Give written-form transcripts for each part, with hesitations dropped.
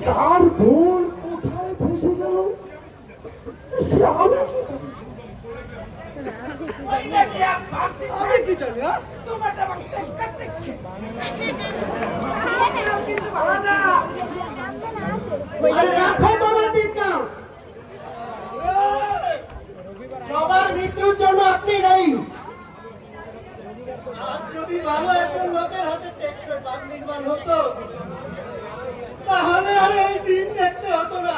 কার ভুল কোথায় ফেসে গেল আমি কি জানি। সবার মৃত্যুর জন্য আপনি দায়ী। আজ যদি ভালো একজন লোকের হাতে টেকসই বাঁধ নির্মাণ হতো তাহলে আর এই দিন দেখতে হতো না।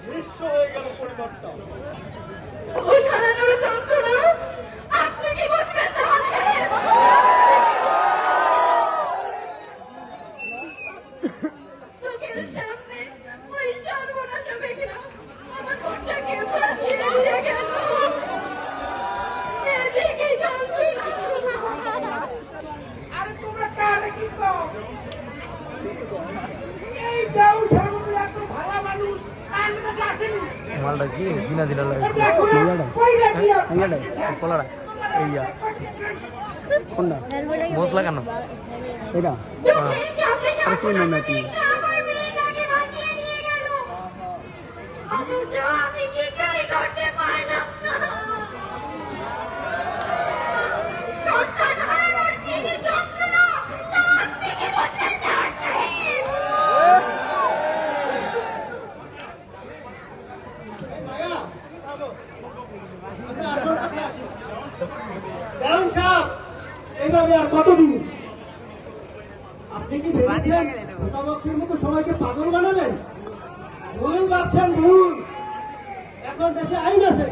বিশ্ব হয়ে গেল পরিবর্তন। আপনি কি বুঝবেন চোখের সামনে ওই সর্বনাশা দেখলাম আমার মনটাকে ফাঁসিয়ে দিয়ে গেল। আরে তোমরা কারে কি কও? এই যাও সর্বত্র এত ভালো মানুষ আশেপাশে আসেনি। মালটা কি চিনা দিলা লাগে কলারা এইয়া কোনটা মশলা কেন এটা আরে শুনুন না তুমি আমি কিছুই করতে পারলাম না। সন্তান হারানোর কি যন্ত্রণা তা আপনি কি বুঝতে চাচ্ছেন? এইভাবে আর কতদিন? আপনি কি ভেবেছেন প্রতাপক্ষের মতো সবাইকে পাগল বানাবেন? ভুল ভাবছেন, ভুল। এখন দেশে আইন আছে,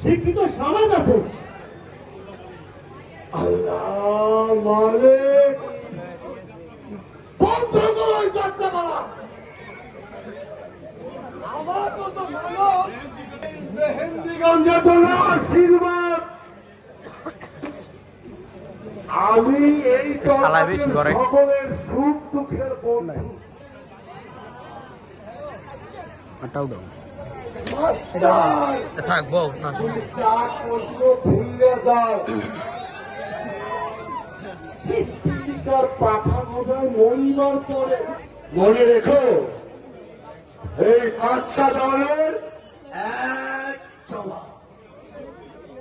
শিক্ষিত সমাজ আছে। আল্লাহ মালিক বন্ধ করো এই যাত্রাপালা। আমার মতো মানুষ মেহেন্দিগঞ্জের জন্য আশীর্বাদ। আমি এই সকলের সুখ দুঃখের বন্ধু। থাকবো না যা করছো ভুলে যাও। পাখা বোঝায় মরিবার পরে মনে রেখো এই বাচ্চা দলের